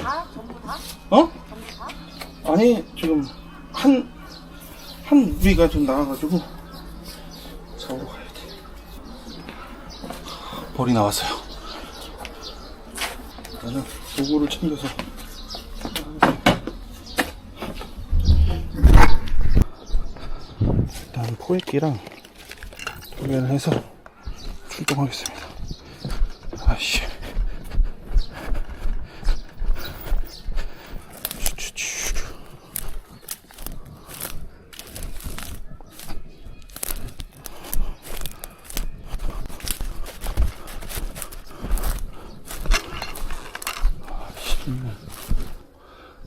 다? 전부 다? 어? 전부 다? 아니 지금 한 위가 좀 나와가지고 사오러 가야 돼. 벌이 나왔어요. 나는 도구를 챙겨서 일단 포획기랑 도배를 해서 출동하겠습니다. 아씨.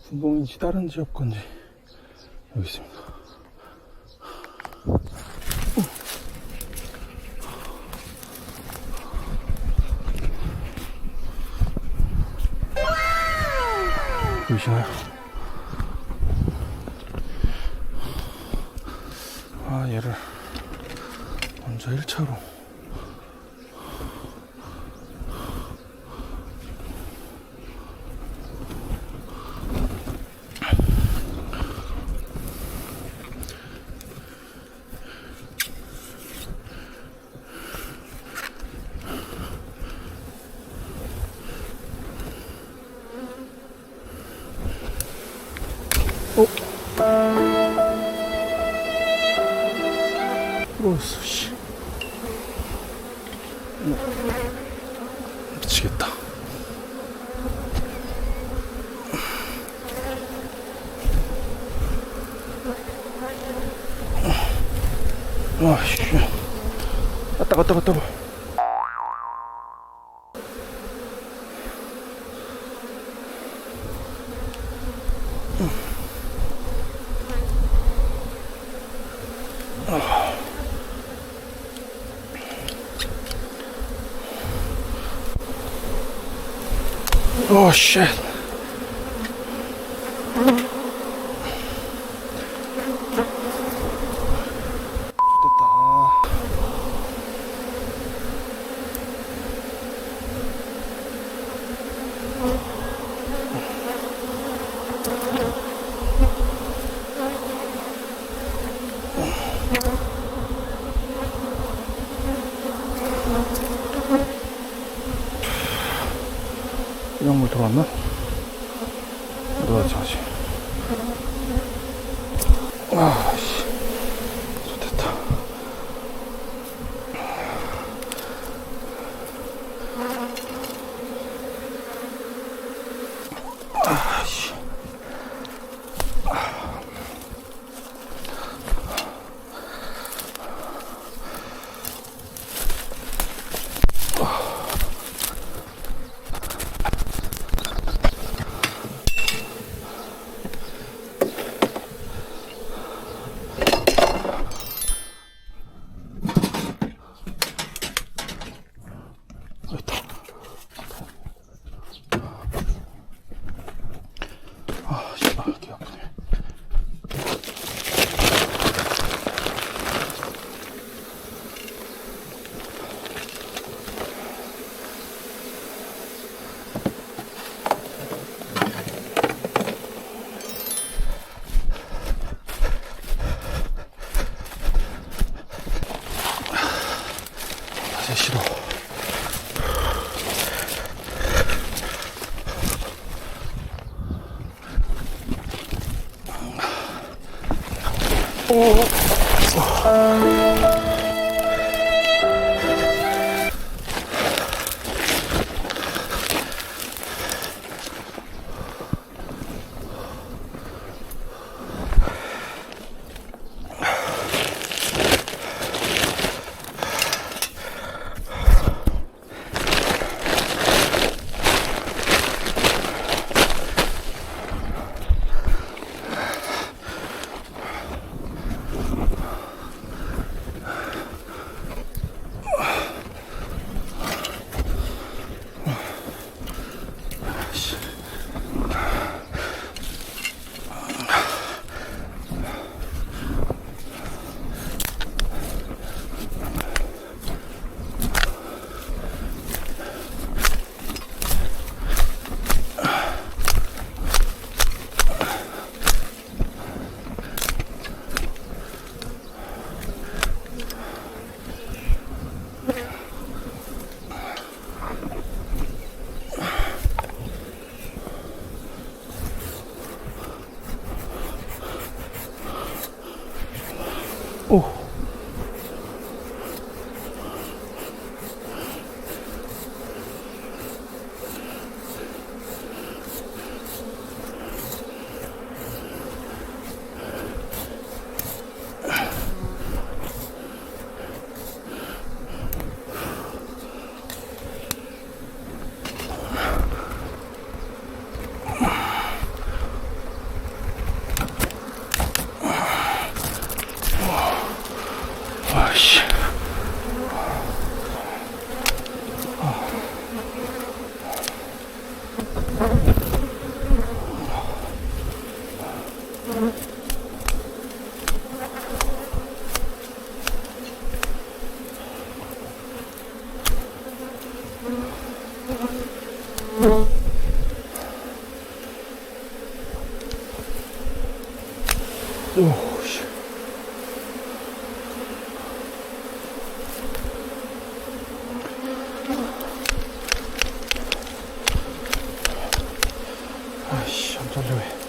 분봉인지 다른 지역 건지 여기 있습니다. 보이시나요? 아, 얘를 먼저 1차로 부러웠어, 씨. 미치겠다. 와, 씨. 따가. 오, 쉣. 됐다. 이런 물 들어왔나? 들어왔지, 아직. 아, 씨. 좋됐다. 아, 씨. 아, 씨, 개 아프네. 자세 싫어. 오, 씨. 아이씨, 안 잘려, 왜.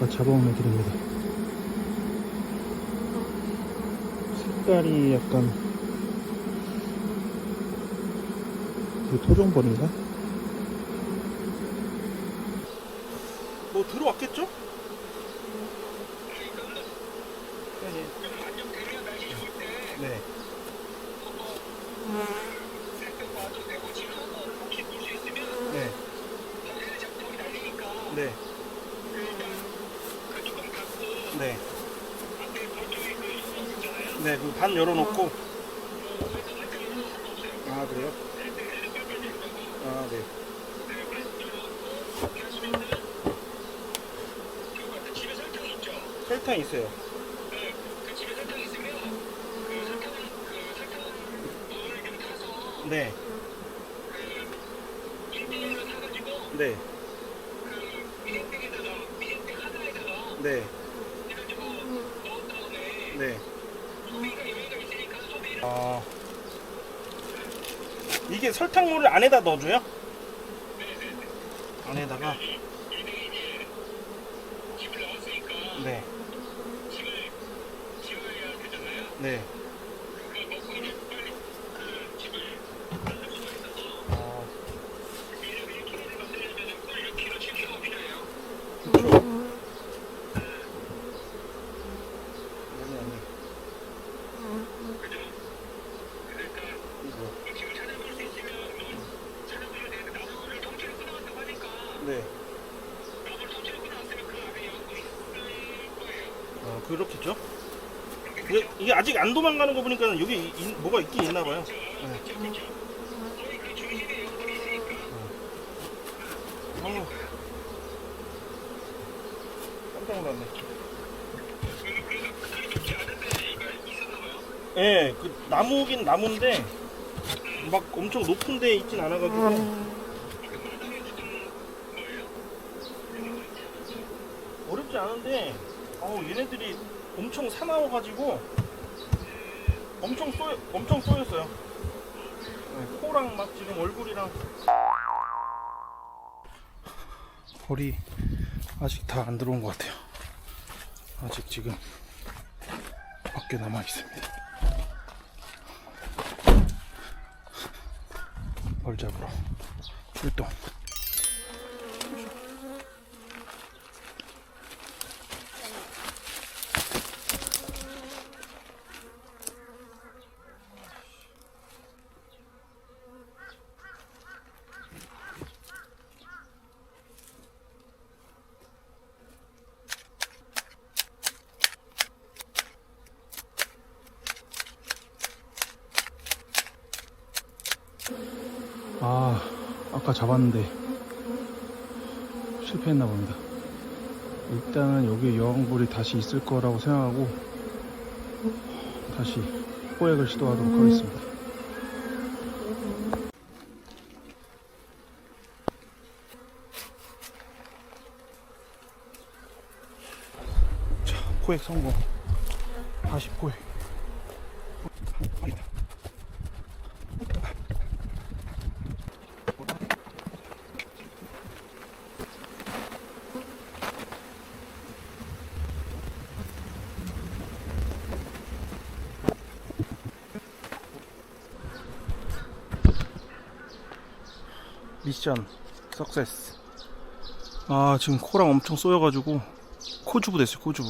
아까 잡아온 애들입니다. 색깔이 약간 그 토종벌인가? 뭐 들어왔겠죠? 네. 네. 네. 네. 네, 그 반 열어놓고. 아, 그래요? 아, 네. 설탕 있어요. 네. 네. 네. 네. 아, 이게 설탕물을 안에다 넣어줘요? 안에다가. 네. 네. 네. 그렇겠죠? 이게 아직 안 도망가는 거 보니까 여기 뭐가 있긴 있나 봐요. 네. 깜짝 놀랐네. 예, 그 나무긴 나무인데 막 엄청 높은 데에 있진 않아가지고 어렵지 않은데 얘네들이 엄청 사나워가지고 엄청 쏘였어요. 네, 코랑 막 지금 얼굴이랑 벌이 아직 다 안 들어온 것 같아요. 아직 지금 밖에 남아 있습니다. 벌 잡으러 출동. 아까 잡았는데 실패했나 봅니다. 일단은 여기 여왕벌이 다시 있을 거라고 생각하고 다시 포획을 시도하도록 하겠습니다. 자, 포획 성공. 다시 포획. 미션 석세스. 지금 코랑 엄청 쏘여가지고 코주부 됐어요. 코주부.